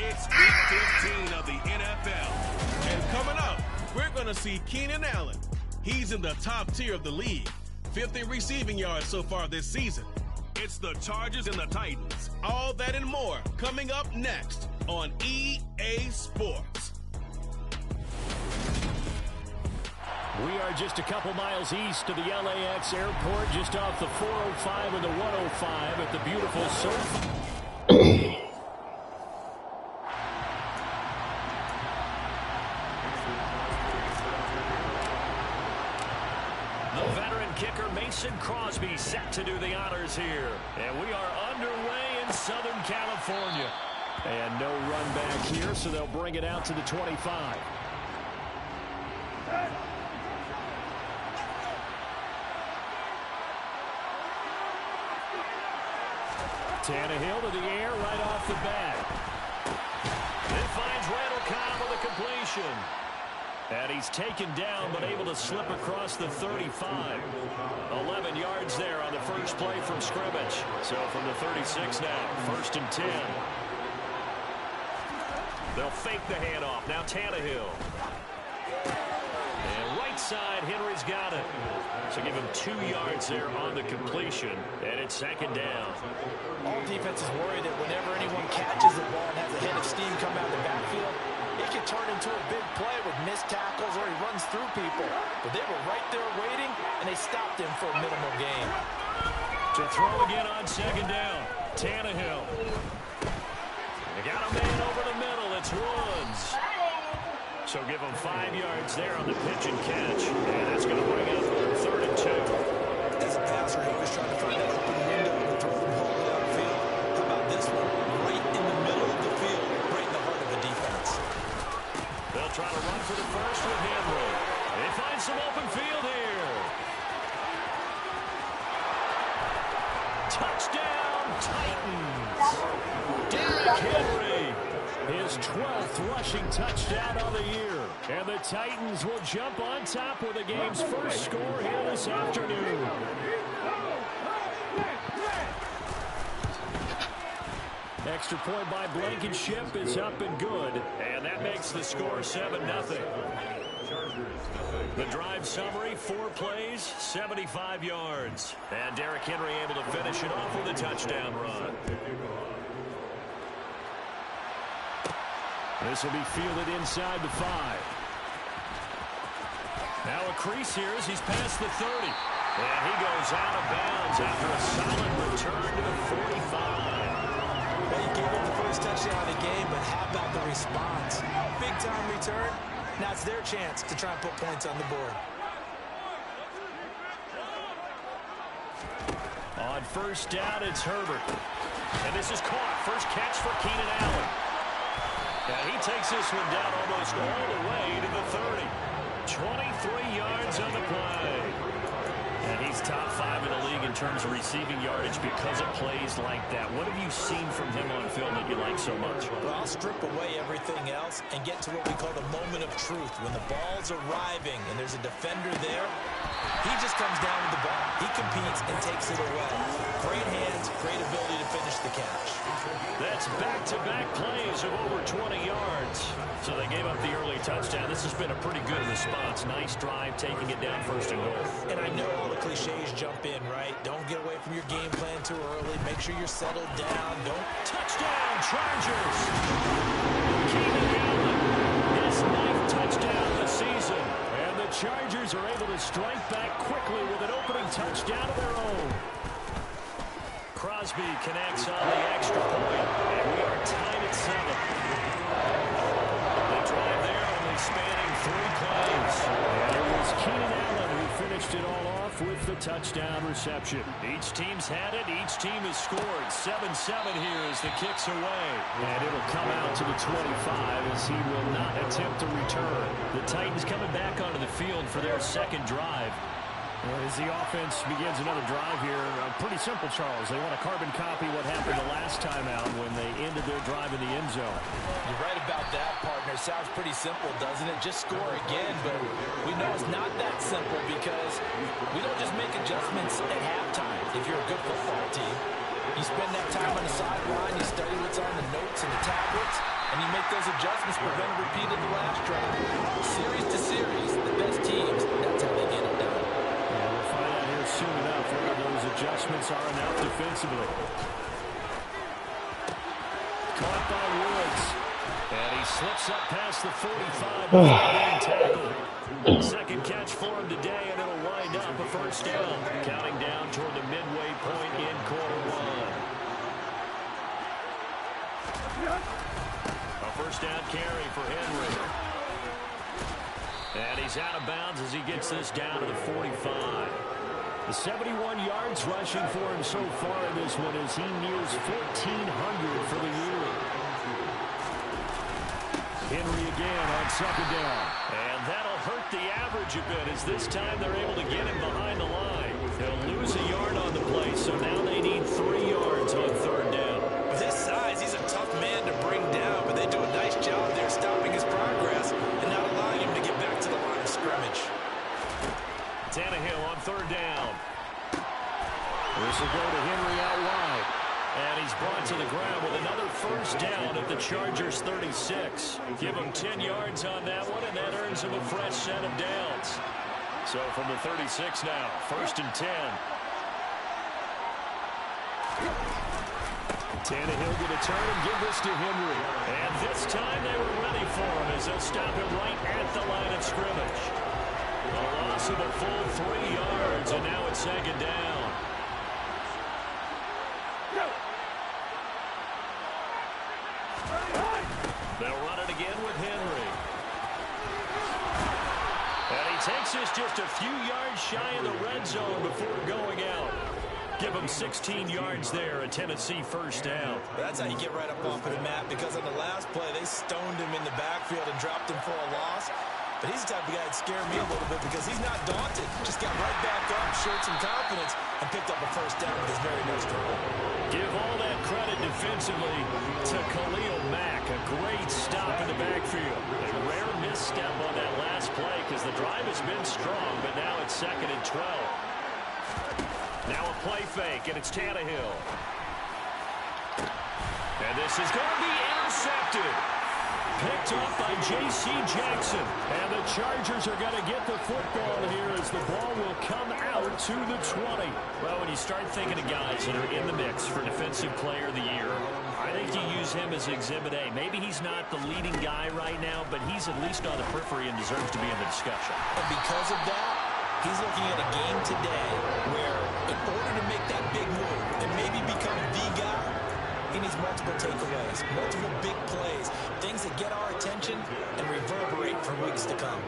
It's Week 15 of the NFL. And coming up, we're going to see Keenan Allen. He's in the top tier of the league. 50 receiving yards so far this season. It's the Chargers and the Titans. All that and more coming up next on EA Sports. We are just a couple miles east of the LAX airport, just off the 405 and the 105 at the beautiful Surf. The veteran kicker Mason Crosby set to do the honors here. And we are underway in Southern California. And no run back here, so they'll bring it out to the 25. Tannehill to the air right off the bat. It finds Randall Cobb with a completion. And he's taken down but able to slip across the 35. 11 yards there on the first play from scrimmage. So from the 36 now, 1st and 10. They'll fake the handoff. Now Tannehill. And right side, Henry's got it. So give him 2 yards there on the completion. And it's 2nd down. All defenses worry that whenever anyone catches the ball and has a head of steam come out of the backfield, it can turn into a big play with missed tackles or he runs through people. But they were right there waiting, and they stopped him for a minimal gain. To throw again on 2nd down. Tannehill. They got a man over the middle. It's Woods. So give him 5 yards there on the pitch and catch. And that's going to bring up 3rd and 2. As a passer, he was trying to find that open window and throw the ball downfield. How about this one? Right in the middle of the field, right in the heart of the defense. They'll try to run for the first with Henry. They find some open field here. Touchdown, Titans. Derrick Henry. His 12th rushing touchdown of the year. And the Titans will jump on top with the game's first score here this afternoon. Extra point by Blankenship is up and good. And that makes the score 7-0. The drive summary, 4 plays, 75 yards. And Derrick Henry able to finish it off with a touchdown run. This will be fielded inside the 5. Now a crease here as he's past the 30. And he goes out of bounds after a solid return to the 45. Well, he gave him the first touchdown of the game, but how about the response? Big-time return. Now it's their chance to try and put points on the board. On 1st down, it's Herbert. And this is caught. First catch for Keenan Allen. And he takes this one down almost all the way to the 30. 23 yards on the play. And he's top 5 in the league in terms of receiving yardage because of plays like that. What have you seen from him on film that you like so much? Well, I'll strip away everything else and get to what we call the moment of truth. When the ball's arriving and there's a defender there, he just comes down with the ball. He competes and takes it away. Great hands, great ability to finish the catch. That's back-to-back plays of over 20 yards. So they gave up the early touchdown. This has been a pretty good response. Nice drive, taking it down 1st and goal. And I know all the cliches jump in, right? Don't get away from your game plan too early. Make sure you're settled down. Don't. Touchdown, Chargers! Keenan Allen, his 9th touchdown of the season. And the Chargers are able to strike back quickly with an opening touchdown of their own. Crosby connects on the extra point, and we are tied at 7. The drive there only spanning 3 plays. And it was Keenan Allen who finished it all off with the touchdown reception. Each team's had it. Each team has scored. 7-7 here as the kick's away. And it'll come out to the 25 as he will not attempt to return. The Titans coming back onto the field for their 2nd drive. As the offense begins another drive here, pretty simple, Charles. They want to carbon copy what happened the last time out when they ended their drive in the end zone. You're right about that, partner. Sounds pretty simple, doesn't it? Just score again, but we know it's not that simple because we don't just make adjustments at halftime if you're a good football team. You spend that time on the sideline, you study what's on the notes and the tablets, and you make those adjustments, prevent a repeat of the last drive. Series to series, the best teams, that's how they get it done. Yeah, we'll find out here soon enough whether those adjustments are enough defensively. Caught by Woods. And he slips up past the 45 before being tackled. Second catch for him today, and it'll wind up a first down. Counting down toward the midway point in quarter one. A first down carry for Henry. And he's out of bounds as he gets this down to the 45. The 71 yards rushing for him so far in this one as he nears 1,400 for the year. Henry again on second down. And that'll hurt the average a bit as this time they're able to get him behind the line. They'll lose a yard on the play, so now they need 3 yards on third down. With his size, he's a tough man to bring down, but they do a nice job there stopping his progress and not allowing him to get back to the line of scrimmage. Tannehill on third down. This will go to Henry out wide. And he's brought to the ground with another first down at the Chargers' 36. Give him 10 yards on that one, and that earns him a fresh set of downs. So from the 36 now, first and 10. Tannehill going to turn and give this to Henry. And this time they were ready for him as they'll stop him right at the line of scrimmage. A loss of a full 3 yards, and now it's second down. They'll run it again with Henry. And he takes us just a few yards shy of the red zone before going out. Give him 16 yards there, a Tennessee first down. That's how you get right up off of the mat, because on the last play, they stoned him in the backfield and dropped him for a loss. But he's the type of guy that scared me a little bit because he's not daunted. Just got right back up, showed some confidence, and picked up a first down with his very next throw. Give all that credit defensively to Khalil Mack. A great stop in the backfield. A rare misstep on that last play because the drive has been strong, but now it's second and 12. Now a play fake, and it's Tannehill. And this is going to be intercepted. Picked off by J.C. Jackson. And the Chargers are going to get the football here as the ball will come out to the 20. Well, when you start thinking of guys that are in the mix for Defensive Player of the Year, I think you use him as Exhibit A. Maybe he's not the leading guy right now, but he's at least on the periphery and deserves to be in the discussion. And because of that, he's looking at a game today where in order to make that big move and maybe become the guy, he needs multiple takeaways, multiple big plays, things that get our attention and reverberate for weeks to come.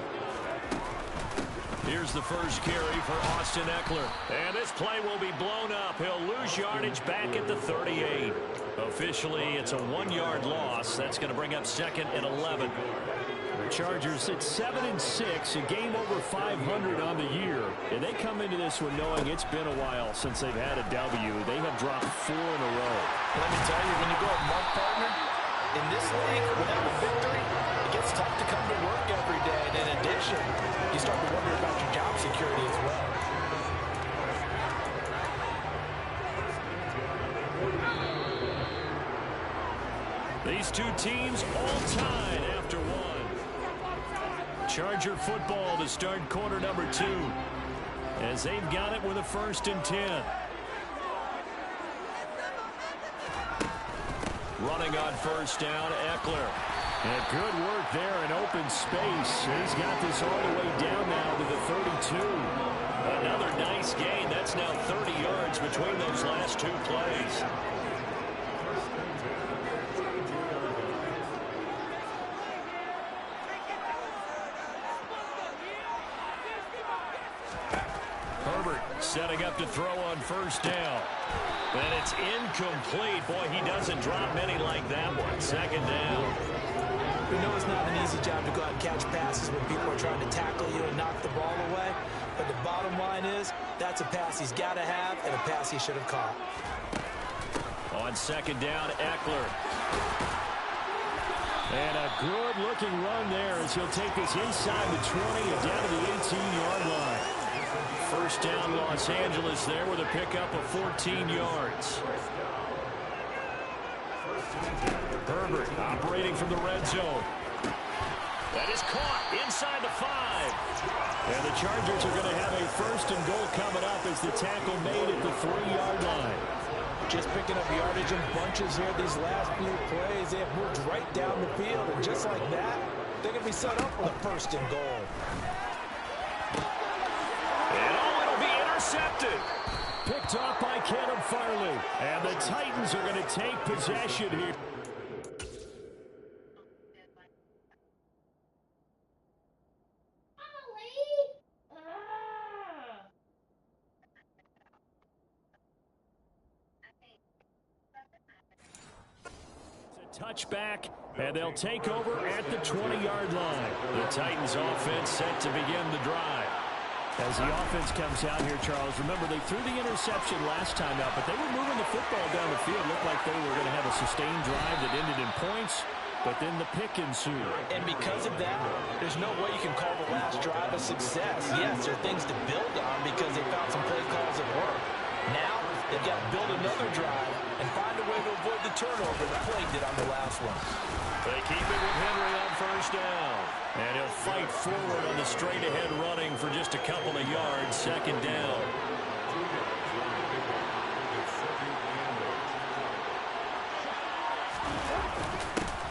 Here's the first carry for Austin Eckler. And this play will be blown up. He'll lose yardage back at the 38. Officially, it's a 1-yard loss. That's going to bring up second and 11. The Chargers at 7-6, a game over 500 on the year. And they come into this one knowing it's been a while since they've had a W. They have dropped 4 in a row. Let me tell you, when you go a month, partner, in this league, without a victory, it gets tough to come to work every day. And in addition, you start to wonder about your job security as well. These two teams all tied after one. Charger football to start quarter number 2 as they've got it with a first and 10. Running on first down, Eckler. And good work there in open space. He's got this all the way down now to the 32. Another nice gain. That's now 30 yards between those last 2 plays. Herbert setting up to throw on first down. And it's incomplete. Boy, he doesn't drop many like that one. Second down. We know it's not an easy job to go out and catch passes when people are trying to tackle you and knock the ball away. But the bottom line is, that's a pass he's got to have and a pass he should have caught. On second down, Eckler. And a good-looking run there as he'll take this inside the 20 and down to the 18-yard line. First down, Los Angeles there with a pickup of 14 yards. Herbert operating from the red zone. That is caught inside the 5. And the Chargers are going to have a first and goal coming up as the tackle made at the 3-yard line. Just picking up yardage in bunches here these last few plays. They have moved right down the field, and just like that, they're going to be set up for the first and goal. And it'll be intercepted. Picked off by Caleb Farley. And the Titans are going to take possession here. Touchback, and they'll take over at the 20-yard line. The Titans offense set to begin the drive. As the offense comes out here, Charles, remember they threw the interception last time out, but they were moving the football down the field. Looked like they were going to have a sustained drive that ended in points, but then the pick ensued. And because of that, there's no way you can call the last drive a success. Yes, there are things to build on because they found some play calls that work. Now, they've got to build another drive and find a way to avoid the turnover that plagued it on the last one. They keep it with Henry on first down. And he'll fight forward on the straight-ahead running for just a couple of yards. Second down.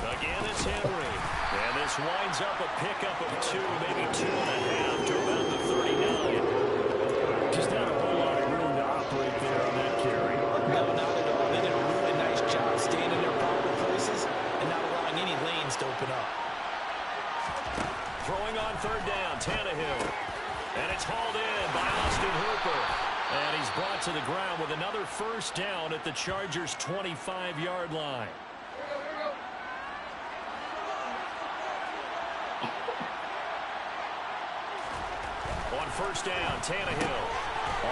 Again, it's Henry. And this winds up a pickup of 2, maybe 2.5 to about the 39. Just not a whole lot of room to operate there on that carry. No, not at all. They did a really nice job staying in their proper places and not allowing any lanes to open up. Throwing on third down, Tannehill. And it's hauled in by Austin Hooper. And he's brought to the ground with another first down at the Chargers' 25-yard line. On first down, Tannehill.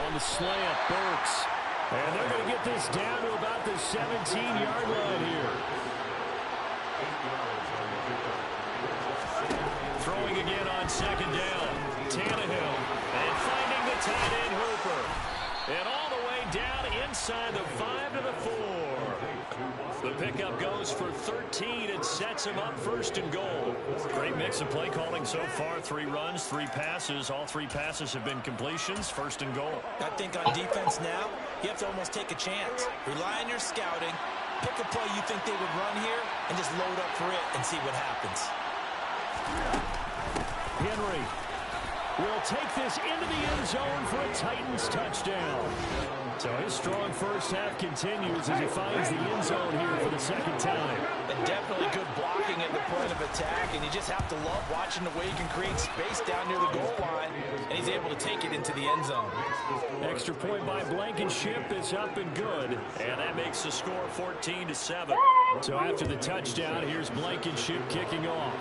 On the slant, Burks. And they're going to get this down to about the 17-yard line here. Throwing again on second down. Tannehill. And finding the tight end, Hooper. And all the way down inside the 5 to the 4. The pickup goes for 13 and sets him up first and goal. Great mix of play calling so far. 3 runs, 3 passes. All 3 passes have been completions. First and goal. I think on defense now, you have to almost take a chance. Rely on your scouting. Pick a play you think they would run here and just load up for it and see what happens. Henry will take this into the end zone for a Titans touchdown. So his strong first half continues as he finds the end zone here for the second time. And definitely good blocking at the point of attack, and you just have to love watching the way he can create space down near the goal line, and he's able to take it into the end zone. Extra point by Blankenship is up and good, and that makes the score 14-7. So after the touchdown, here's Blankenship kicking off.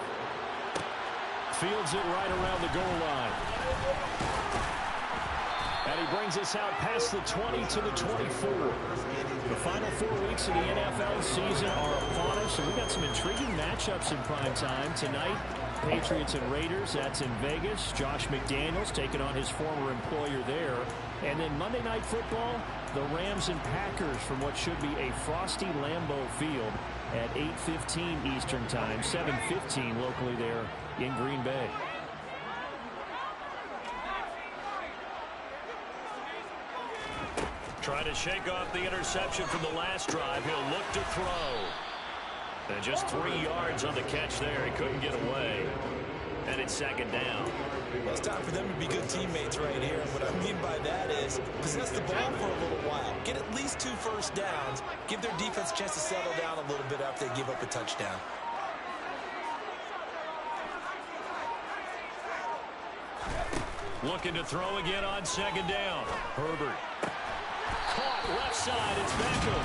Fields it right around the goal line. And he brings us out past the 20 to the 24. The final 4 weeks of the NFL season are upon us, and we've got some intriguing matchups in prime time tonight. Patriots and Raiders, that's in Vegas. Josh McDaniels taking on his former employer there. And then Monday Night Football, the Rams and Packers from what should be a frosty Lambeau Field at 8:15 Eastern Time, 7:15 locally there in Green Bay. Trying to shake off the interception from the last drive. He'll look to throw. And just 3 yards on the catch there. He couldn't get away. And it's second down. Well, it's time for them to be good teammates right here. What I mean by that is possess the ball for a little while. Get at least 2 first downs. Give their defense a chance to settle down a little bit after they give up a touchdown. Looking to throw again on second down. Herbert. Caught left side. It's Beckham.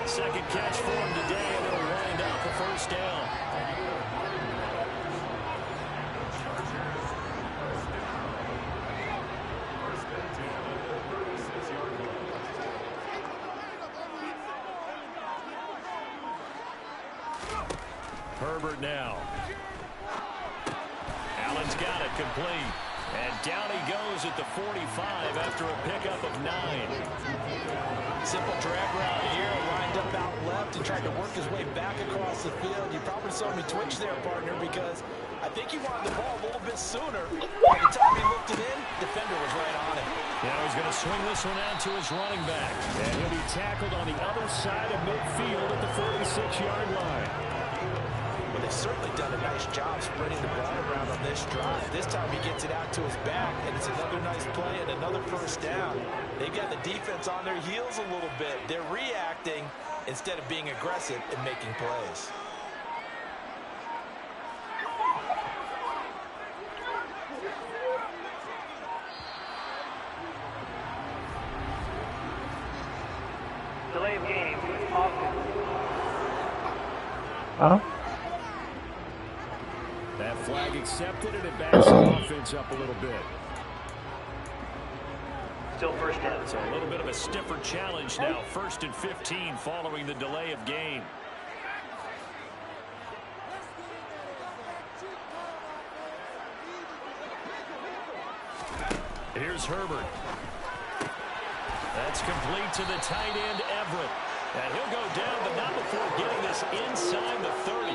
Second catch for him today, and it'll wind up a first down. Herbert now. Allen's got it complete. And down he goes at the 45 after a pickup of 9. Simple drag route here, lined up out left and try trying to work his way back across the field. You probably saw me twitch there, partner, because I think he wanted the ball a little bit sooner. By the time he looked it in, defender was right on him. Now he's going to swing this one out to his running back. And he'll be tackled on the other side of midfield at the 46-yard line. Well, they've certainly done a nice job spreading the ball around on this drive. This time he gets it out to his back, and it's another nice play and another first down. They've got the defense on their heels a little bit. They're reacting instead of being aggressive and making plays. Delay of game, offense. Huh? That flag accepted, and it backs the offense up a little bit. Still first down. So a little bit of a stiffer challenge now. 1st and 15 following the delay of game. Here's Herbert. That's complete to the tight end, Everett. And he'll go down, but not before getting this inside the 30.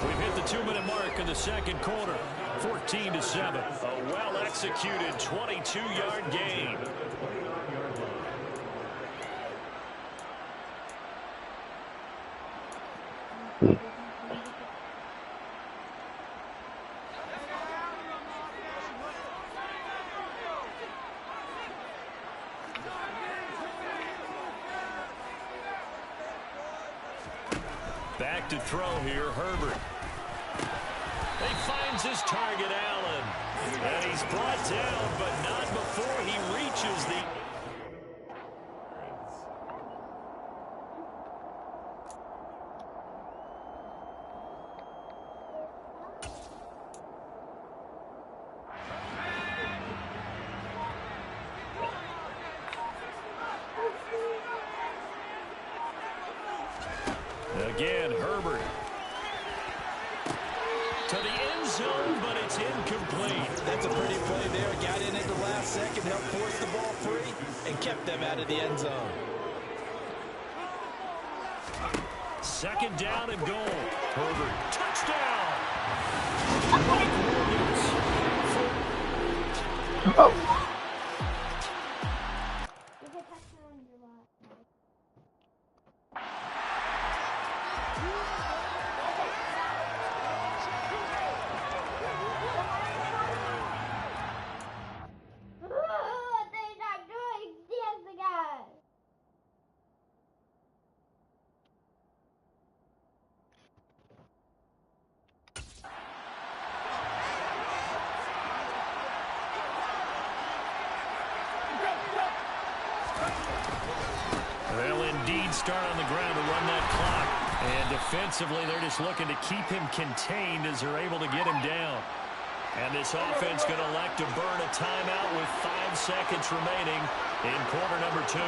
We've hit the 2-minute mark in the second quarter. 14-7. A well-executed 22-yard gain. Back to throw here, Herbert. He finds his target, Allen. And he's brought down, but not before he reaches the... Again, Herbert. To the end zone, but it's incomplete. That's a pretty play there. Got in at the last second, helped force the ball free, and kept them out of the end zone. 2nd down and goal. Herbert, touchdown! Oh. They'll indeed start on the ground to run that clock. And defensively, they're just looking to keep him contained as they're able to get him down. And this offense going to elect to burn a timeout with 5 seconds remaining in quarter number 2.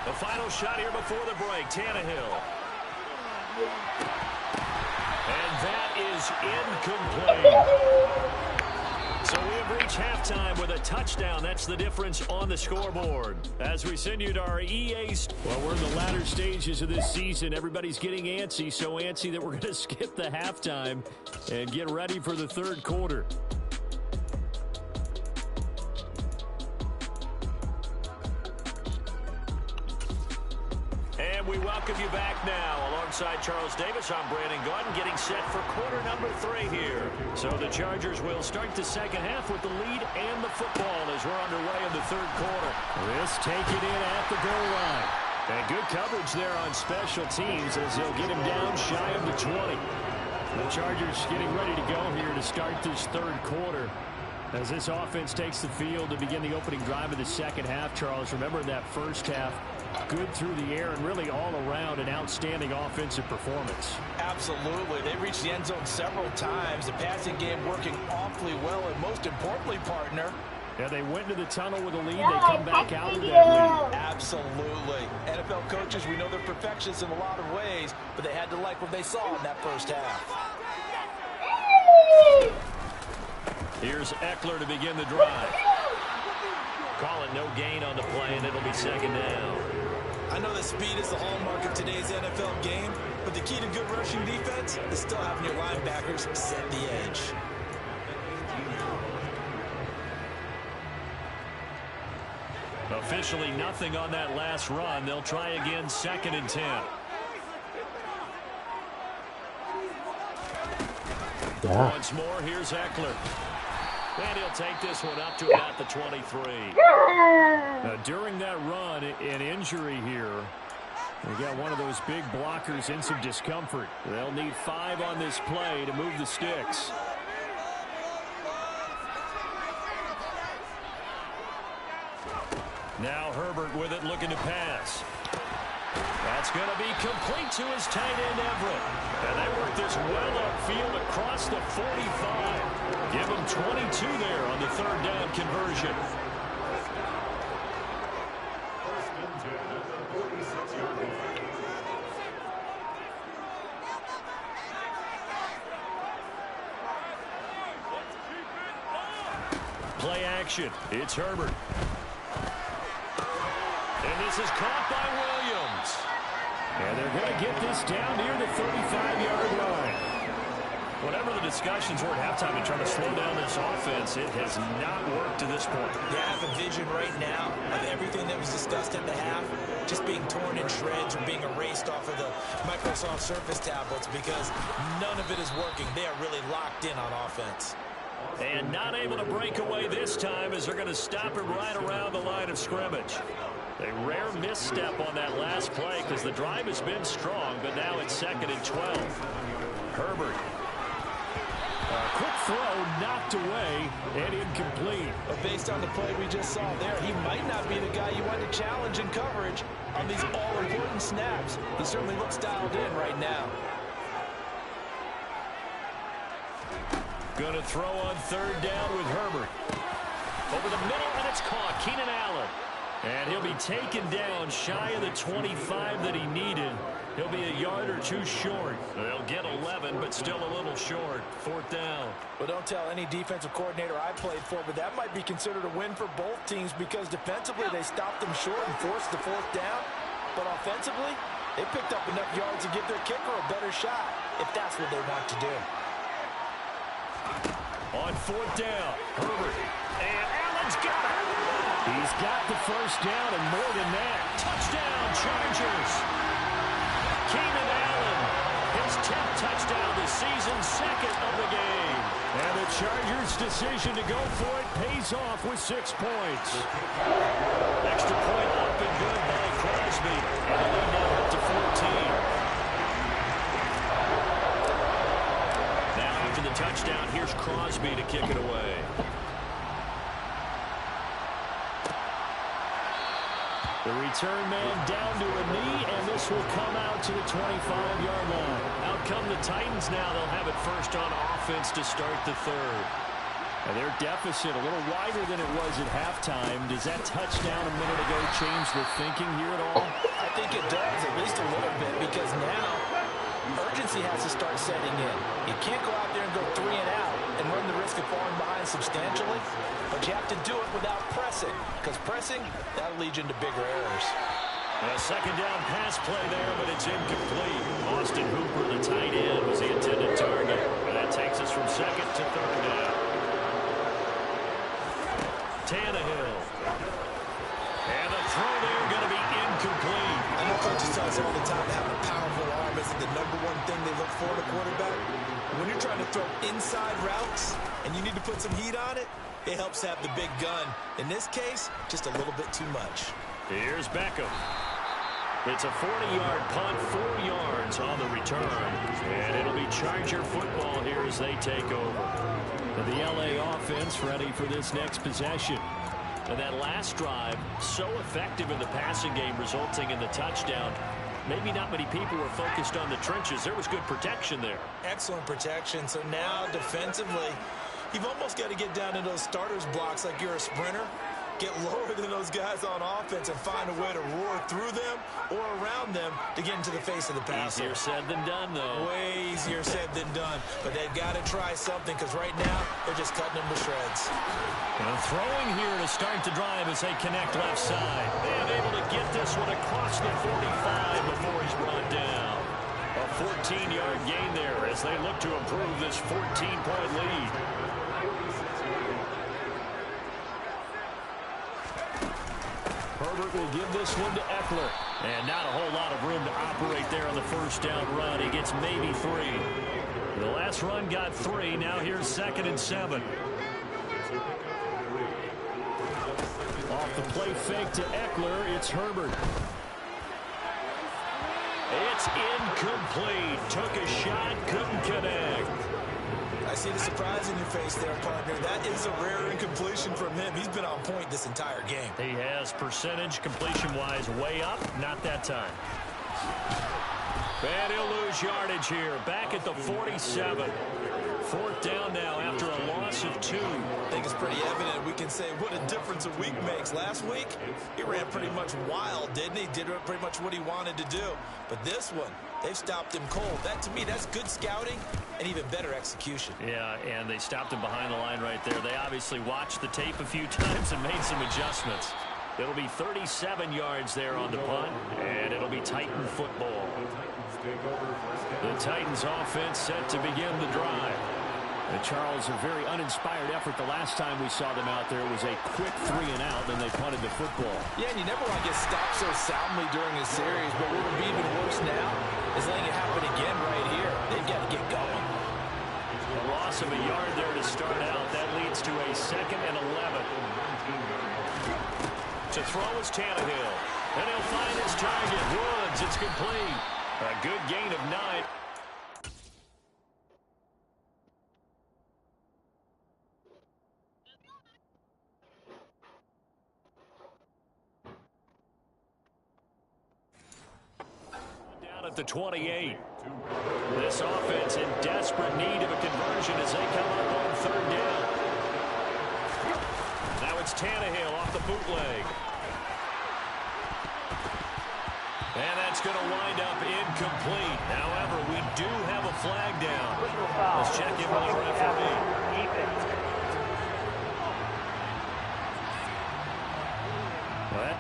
The final shot here before the break, Tannehill. And that is incomplete. So we have reached halftime with a touchdown. That's the difference on the scoreboard. As we send you to our EA... Well, we're in the latter stages of this season. Everybody's getting antsy, so antsy that we're going to skip the halftime and get ready for the third quarter. And we welcome you back now. Alongside Charles Davis, I'm Brandon Gaudin, getting set for quarter number 3 here. So the Chargers will start the second half with the lead and the football as we're underway in the third quarter. This taken in at the goal line. And good coverage there on special teams as they'll get him down shy of the 20. The Chargers getting ready to go here to start this third quarter. As this offense takes the field to begin the opening drive of the second half, Charles, remember in that first half, good through the air and really all around an outstanding offensive performance. Absolutely. They reached the end zone several times. The passing game working awfully well, and most importantly, partner, yeah, they went into the tunnel with a lead. They come back out with that lead. Absolutely. NFL coaches, we know they're perfectionists in a lot of ways, but they had to like what they saw in that first half. Here's Eckler to begin the drive. Call it no gain on the play, and it'll be second down. I know that speed is the hallmark of today's NFL game, but the key to good rushing defense is still having your linebackers set the edge. Officially nothing on that last run. They'll try again, 2nd and 10. Yeah. Once more, here's Eckler. And he'll take this one up to about the 23. During that run, an injury here. We got one of those big blockers in some discomfort. They'll need 5 on this play to move the sticks. Now Herbert with it, looking to pass. That's going to be complete to his tight end, Everett. And they work this well upfield across the 45. Give him 22 there on the 3rd down conversion. Play action. It's Herbert. And this is caught by Williams. And they're going to get this down near the 35-yard line. Whatever the discussions were at halftime in trying to slow down this offense, it has not worked to this point. Yeah, I have a vision right now of everything that was discussed at the half just being torn in shreds or being erased off of the Microsoft Surface tablets because none of it is working. They are really locked in on offense. And not able to break away this time as they're going to stop it right around the line of scrimmage. A rare misstep on that last play because the drive has been strong, but now it's 2nd and 12. Herbert. A quick throw knocked away and incomplete. But based on the play we just saw there, he might not be the guy you want to challenge in coverage on these all-important snaps. He certainly looks dialed in right now. Going to throw on 3rd down with Herbert. Over the middle, and it's caught. Keenan Allen. And he'll be taken down shy of the 25 that he needed. He'll be a yard or 2 short. They'll get 11, but still a little short. 4th down. Well, don't tell any defensive coordinator I played for, but that might be considered a win for both teams because defensively they stopped them short and forced the 4th down. But offensively, they picked up enough yards to give their kicker a better shot if that's what they want to do. On 4th down, Herbert. And Allen's got it. He's got the 1st down and more than that. Touchdown, Chargers. Keenan Allen, his 10th touchdown of the season, 2nd of the game. And the Chargers' decision to go for it pays off with 6 points. Extra point up and good by Crosby. And the lead now up to 14. Now after the touchdown, here's Crosby to kick it away. The return man down to a knee, and this will come out to the 25-yard line. Out come the Titans now. They'll have it first on offense to start the 3rd. And their deficit a little wider than it was at halftime. Does that touchdown a minute ago change the thinking here at all? I think it does, at least a little bit, because now urgency has to start setting in. You can't go out there and go 3 and out and run the risk of falling behind substantially, but you have to do it without pressing, because pressing, that'll lead you into bigger errors. A 2nd down pass play there, but it's incomplete. Austin Hooper, the tight end, was the intended target. And that takes us from 2nd to 3rd down. Tannehill. And the throw there going to be incomplete. I know coaches tell us all the time having a powerful arm isn't the #1 thing they look for in a quarterback. When you're trying to throw inside routes and you need to put some heat on it, it helps have the big gun. In this case, just a little bit too much. Here's Beckham. It's a 40-yard punt, 4 yards on the return. And it'll be Charger football here as they take over. And the LA offense ready for this next possession. And that last drive, so effective in the passing game, resulting in the touchdown. Maybe not many people were focused on the trenches. There was good protection there. Excellent protection. So now, defensively, you've almost got to get down to those starters blocks like you're a sprinter. Get lower than those guys on offense and find a way to roar through them or around them to get into the face of the passer. Easier said than done, though. Way easier said than done. But they've got to try something because right now they're just cutting them to shreds. And throwing here to start the drive as they connect left side. And able to get this one across the 45 before he's brought down. A 14-yard gain there as they look to improve this 14-point lead. Herbert will give this one to Eckler. And not a whole lot of room to operate there on the first down run. He gets maybe 3. The last run got 3. Now here's 2nd and 7. Off the play fake to Eckler, it's Herbert. It's incomplete. Took a shot, couldn't connect. I see the surprise in your face there, partner. That is a rare incompletion from him. He's been on point this entire game. He has percentage completion-wise way up. Not that time. And he'll lose yardage here. Back at the 47. 4th down now after a loss of 2. I think it's pretty evident. We can say what a difference a week makes. Last week, he ran pretty much wild, didn't he? Did pretty much what he wanted to do. But this one, they've stopped him cold. That, to me, that's good scouting and even better execution. Yeah, and they stopped him behind the line right there. They obviously watched the tape a few times and made some adjustments. It'll be 37 yards there on the punt, and it'll be Titan football. The Titans offense set to begin the drive. And Charles, a very uninspired effort. The last time we saw them out there was a quick 3-and-out, then they punted the football. Yeah, and you never want to get stopped so soundly during a series, but what would be even worse now is letting it happen again right here. They've got to get going. A loss of a yard there to start out. That leads to a 2nd and 11. To throw is Tannehill. And he'll find his target. Woods, it's complete. A good gain of 9. Down at the 28. This offense in desperate need of a conversion as they come up on 3rd down. Now it's Tannehill off the bootleg. And that's going to wind up incomplete. However, we do have a flag down. Let's check in with the referee. What?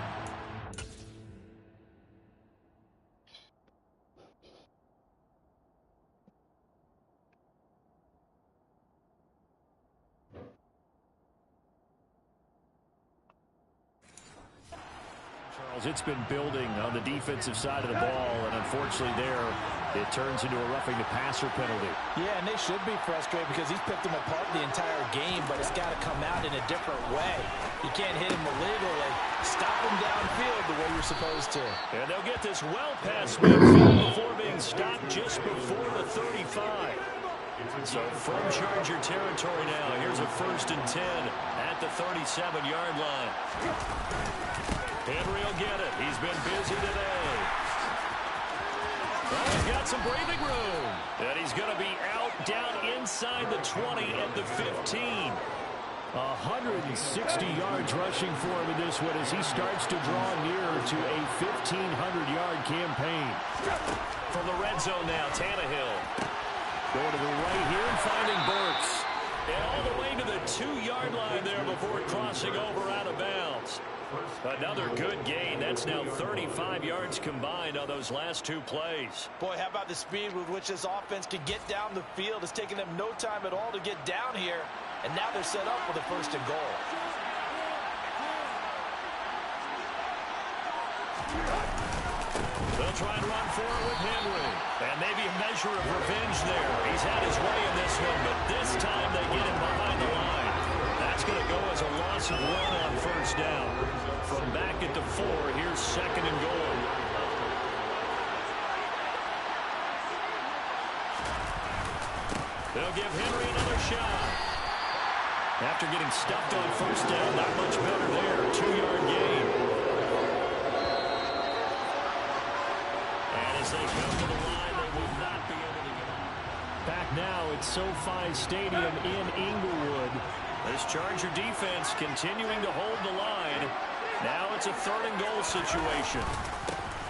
It's been building on the defensive side of the ball, and unfortunately there, it turns into a roughing the passer penalty. Yeah, and they should be frustrated because he's picked them apart the entire game, but it's got to come out in a different way. You can't hit him illegally. Stop him downfield the way you're supposed to. And they'll get this well past midfield before being stopped just before the 35. So from Charger territory now, here's a 1st and 10 at the 37-yard line. Henry will get it. He's been busy today. Well, he's got some breathing room. And he's going to be out down inside the 20 at the 15. 160 yards rushing for him in this one as he starts to draw nearer to a 1,500-yard campaign. From the red zone now, Tannehill. Going to the right here and finding Burks. And all the way to the 2-yard line there before crossing over out of bounds. Another good gain. That's now 35 yards combined on those last 2 plays. Boy, how about the speed with which this offense could get down the field? It's taken them no time at all to get down here, and now they're set up with a 1st and goal. They'll try and run forward with Henry. And maybe a measure of revenge there. He's had his way in this one, but this time they get him behind the line. That's going to go as a loss of 1 on 1st down. From back at the 4, here's 2nd and goal. They'll give Henry another shot. After getting stuffed on 1st down, not much better there. 2-yard gain. And as they come to the line, they will not be able to get it. Back now at SoFi Stadium in Inglewood. This Charger defense continuing to hold the line. Now it's a 3rd and goal situation.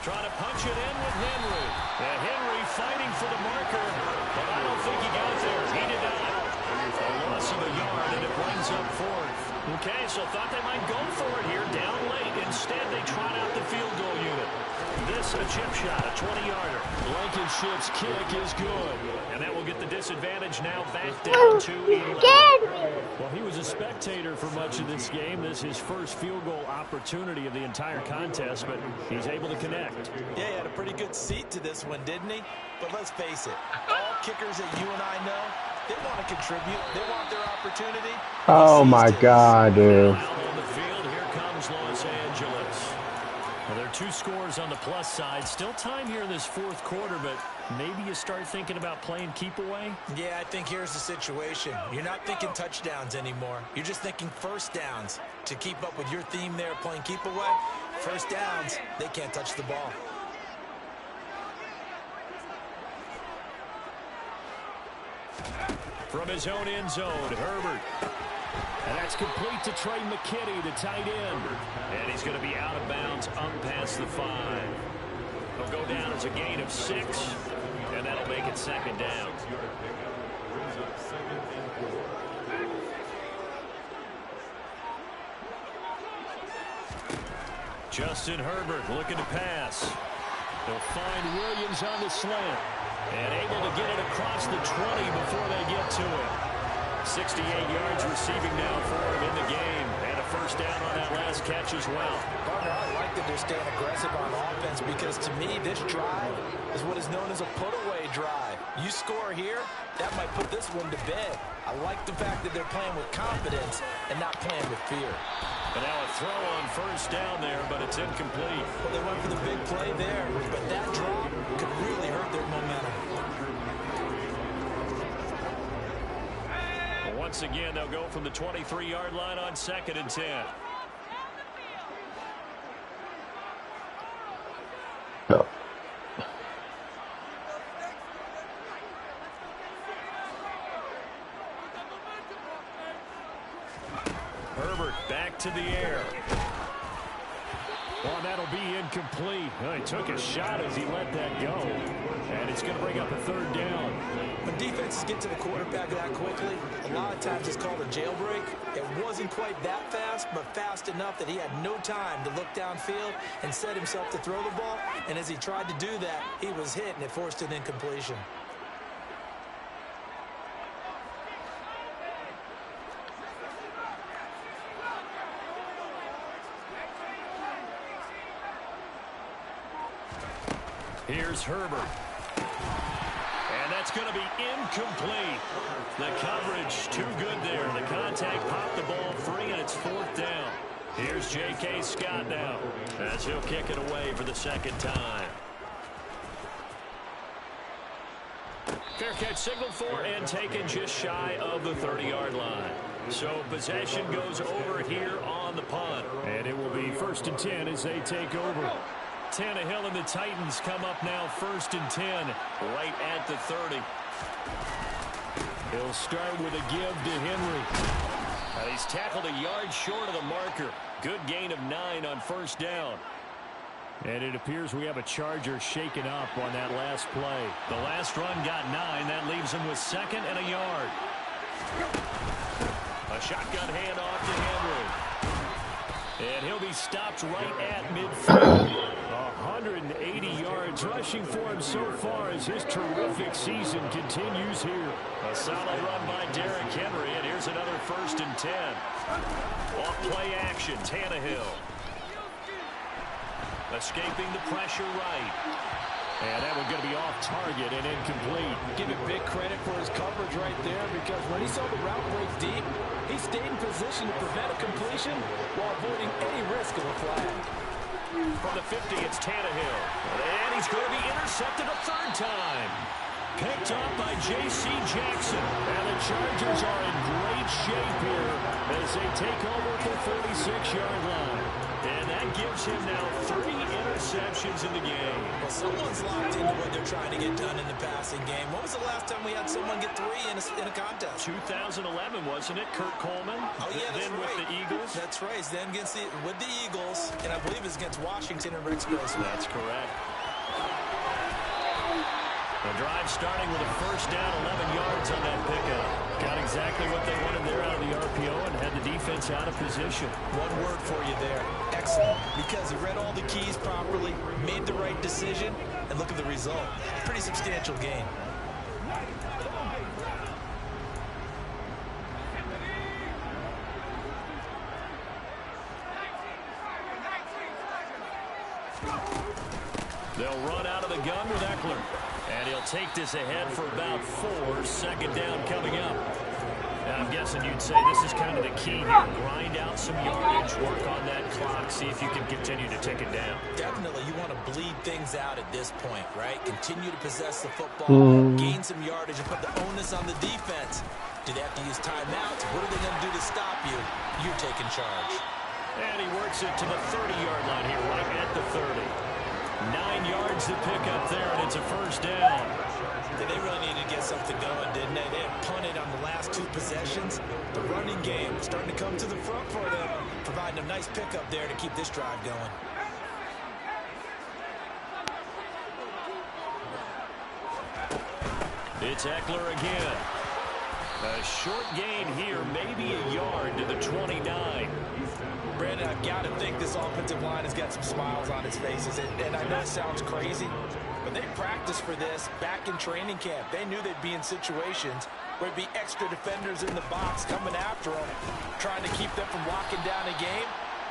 Trying to punch it in with Henry. And Henry fighting for the marker, but I don't think he got there. He did not. A loss of a yard, and it brings up 4th. Okay, so thought they might go for it here, down late. Instead, they trot out the field goal this. A chip shot, a 20-yarder. Blankenship's kick is good. And that will get the disadvantage now back down to 11. Well, he was a spectator for much of this game. This is his first field goal opportunity of the entire contest, but he's able to connect. Yeah, he had a pretty good seat to this one, didn't he? But let's face it, all kickers that you and I know, they want to contribute. They want their opportunity. Oh, my God, dude. Out on the field, here comes Los Angeles. Well, there are 2 scores on the plus side. Still time here in this fourth quarter, but maybe you start thinking about playing keep away? Yeah, I think here's the situation. You're not thinking touchdowns anymore. You're just thinking first downs. To keep up with your theme there, playing keep away, first downs, they can't touch the ball. From his own end zone, Herbert. And that's complete to Trey McKinney, the tight end. And he's going to be out of bounds up past the 5. He'll go down as a gain of 6, and that'll make it second down. Justin Herbert looking to pass. They'll find Williams on the slant. And able to get it across the 20 before they get to it. 68 yards receiving now for him in the game. And a first down on that last catch as well. Partner, I like that they're staying aggressive on offense because to me, this drive is what is known as a put-away drive. You score here, that might put this one to bed. I like the fact that they're playing with confidence and not playing with fear. But now a throw on first down there, but it's incomplete. Well, they went for the big play there, but that drop could really hurt their momentum. Well, once again, they'll go from the 23-yard line on 2nd and 10. No. Herbert back to the air. Well, that'll be incomplete. Well, he took a shot as he let that go. And it's going to bring up a third down. When defenses get to the quarterback that quickly, a lot of times it's called a jailbreak. It wasn't quite that fast, but fast enough that he had no time to look downfield and set himself to throw the ball. And as he tried to do that, he was hit, and it forced an incompletion. Here's Herbert. And that's going to be incomplete. The coverage too good there. The contact popped the ball free, and it's 4th down. Here's J.K. Scott now as he'll kick it away for the second time. Fair catch signaled for and taken just shy of the 30-yard line. So possession goes over here on the punt. And it will be 1st and 10 as they take over. Tannehill and the Titans come up now 1st and 10 right at the 30. He'll start with a give to Henry. And he's tackled a yard short of the marker. Good gain of 9 on 1st down. And it appears we have a Charger shaken up on that last play. The last run got 9. That leaves him with 2nd and a yard. A shotgun handoff to Henry. And he'll be stopped right at midfield. 180 yards rushing for him so far as his terrific season continues here. A solid run by Derrick Henry, and here's another 1st and 10. Off play action, Tannehill. Escaping the pressure right. And that one's going to be off target and incomplete. Give him big credit for his coverage right there because when he saw the route break deep, he stayed in position to prevent a completion while avoiding any risk of a flag. From the 50, it's Tannehill. And he's going to be intercepted a 3rd time. Picked up by J.C. Jackson. And the Chargers are in great shape here as they take over at the 46-yard line. And that gives him now 3 interceptions in the game. Well, someone's locked into what they're trying to get done in the passing game. When was the last time we had someone get 3 in a contest? 2011, wasn't it? Kurt Coleman. Oh, yeah, that's then right. With the Eagles. That's right. Then with the Eagles, and I believe it's against Washington and Rex Grossman. That's correct. The drive starting with a 1st down, 11 yards on that pickup. Got exactly what they wanted there out of the RPO and had the defense out of position. One word for you there, excellent because he read all the keys properly, made the right decision, and look at the result. Pretty substantial gain. They'll run out of the gun with Eckler. And he'll take this ahead for about 4. Second down coming up. And I'm guessing you'd say this is kind of the key here. Grind out some yardage, work on that clock, see if you can continue to take it down. Definitely, you want to bleed things out at this point, right? Continue to possess the football, gain some yardage, and put the onus on the defense. Do they have to use timeouts? What are they going to do to stop you? You're taking charge. And he works it to the 30-yard line here, right at the 30. 9 yards to pick up there, and it's a first down. They really needed to get something going, didn't they? They had punted on the last 2 possessions. The running game starting to come to the front for them, providing a nice pickup there to keep this drive going. It's Eckler again. A short gain here, maybe a yard to the 29. Brandon, I've got to think this offensive line has got some smiles on its faces. And I know it sounds crazy, but they practiced for this back in training camp. They knew they'd be in situations where there'd be extra defenders in the box coming after them, trying to keep them from locking down a game.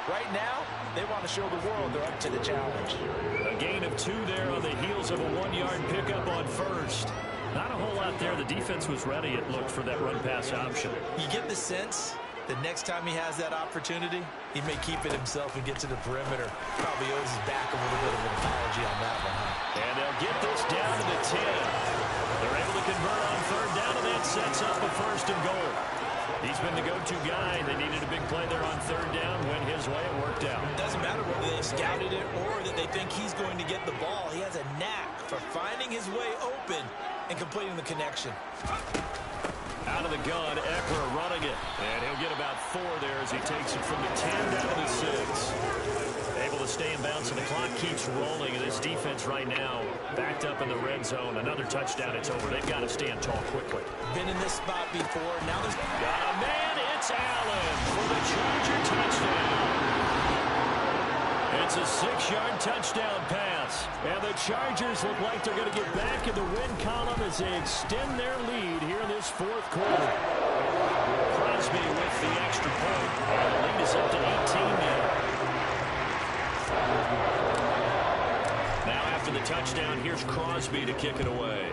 Right now, they want to show the world they're up to the challenge. A gain of 2 there on the heels of a 1-yard pickup on first. Not a whole lot there. The defense was ready, it looked, for that run-pass option. You get the sense that next time he has that opportunity, he may keep it himself and get to the perimeter. Probably owes his back a little bit of an apology on that one, huh? And they'll get this down to the 10. They're able to convert on 3rd down, and that sets up a 1st and goal. He's been the go-to guy. They needed a big play there on 3rd down. Went his way. It worked out. It doesn't matter whether they scouted it or that they think he's going to get the ball. He has a knack for finding his way open and completing the connection. Out of the gun, Eckler running it. And he'll get about 4 there as he takes it from the 10 down to the 6. Able to stay in bounds, and the clock keeps rolling. And this defense right now backed up in the red zone. Another touchdown, it's over. They've got to stand tall quickly. Been in this spot before. Now there's... Got a man. It's Allen for the Charger touchdown. It's a 6-yard touchdown pass. And the Chargers look like they're going to get back in the win column as they extend their lead here in this 4th quarter. Crosby with the extra point. And the lead is up to 18 now. Now after the touchdown, here's Crosby to kick it away.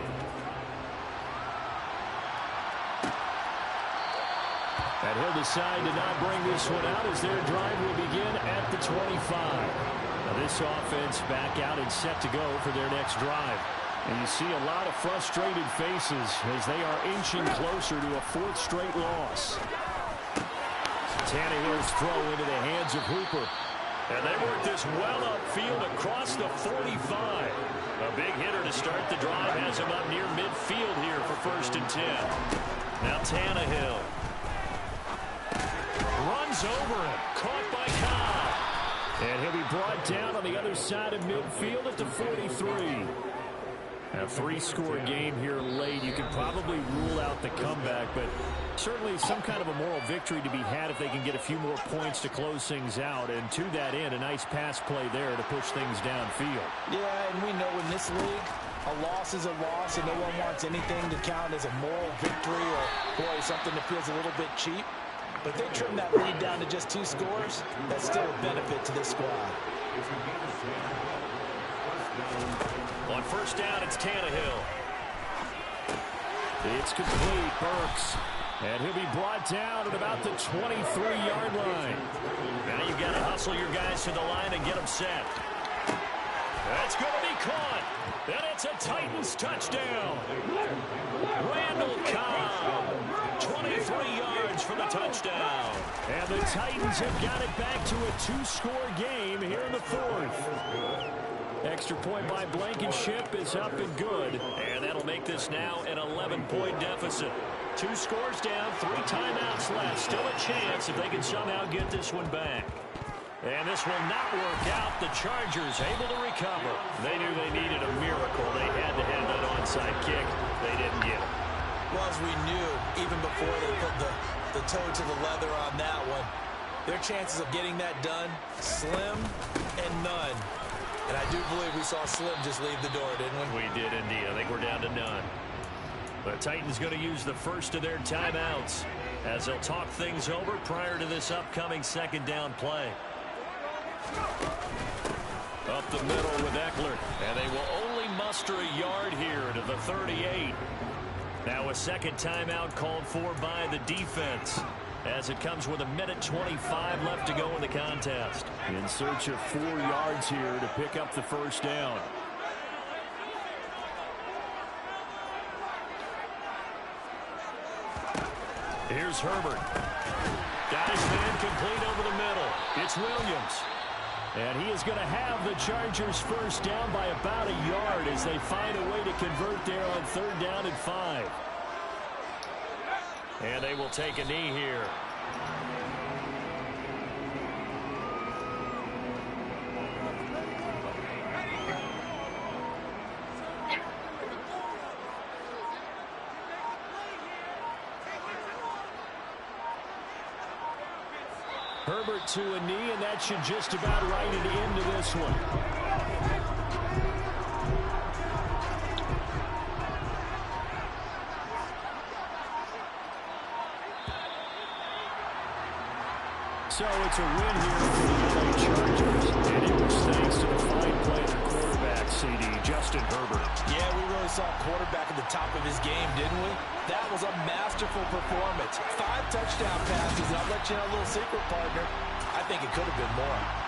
And he'll decide to not bring this one out as their drive will begin at the 25. Now this offense back out and set to go for their next drive. And you see a lot of frustrated faces as they are inching closer to a 4th straight loss. Tannehill's throw into the hands of Hooper. And they work this well upfield across the 45. A big hitter to start the drive has him up near midfield here for 1st and 10. Now Tannehill runs over him, caught by Cobb. And he'll be brought down on the other side of midfield at the 43. A 3-score game here late. You can probably rule out the comeback, but certainly some kind of a moral victory to be had if they can get a few more points to close things out. And to that end, a nice pass play there to push things downfield. Yeah, and we know in this league, a loss is a loss, and no one wants anything to count as a moral victory or, boy, something that feels a little bit cheap. But they trim that lead down to just 2 scores. That's still a benefit to this squad. On 1st down, it's Tannehill. It's complete. Burks. And he'll be brought down at about the 23-yard line. Now you've got to hustle your guys to the line and get them set. That's going to be caught. And it's a Titans touchdown. Randall Cobb. 23 yards for the touchdown. And the Titans have got it back to a 2-score game here in the 4th. Extra point by Blankenship is up and good. And that'll make this now an 11-point deficit. 2 scores down, 3 timeouts left. Still a chance if they can somehow get this one back. And this will not work out. The Chargers able to recover. They knew they needed a miracle. They had to have that onside kick. They didn't get it. Well, as we knew, even before they put the toe to the leather on that one, Their chances of getting that done, slim and none. And I do believe we saw Slim just leave the door, didn't we? We did indeed. I think we're down to none. The Titans going to use the first of their timeouts as they'll talk things over prior to this upcoming second down play. Up the middle with Eckler, and they will only muster a yard here to the 38. Now a second timeout called for by the defense as it comes with 1:25 left to go in the contest. In search of 4 yards here to pick up the first down. Here's Herbert. Got his man complete over the middle. It's Williams. And he is going to have the Chargers first down by about a yard as they find a way to convert there on 3rd down and 5. And they will take a knee here. Herbert to a knee, and that should just about write it into this one. So it's a win here for the LA Chargers, and it was thanks to the fine play of the quarterback, CD, Justin Herbert. Yeah, we really saw a quarterback at the top of his game, didn't we? That was a masterful performance. 5 touchdown passes, and I'll let you know a little secret, partner. I think it could have been more.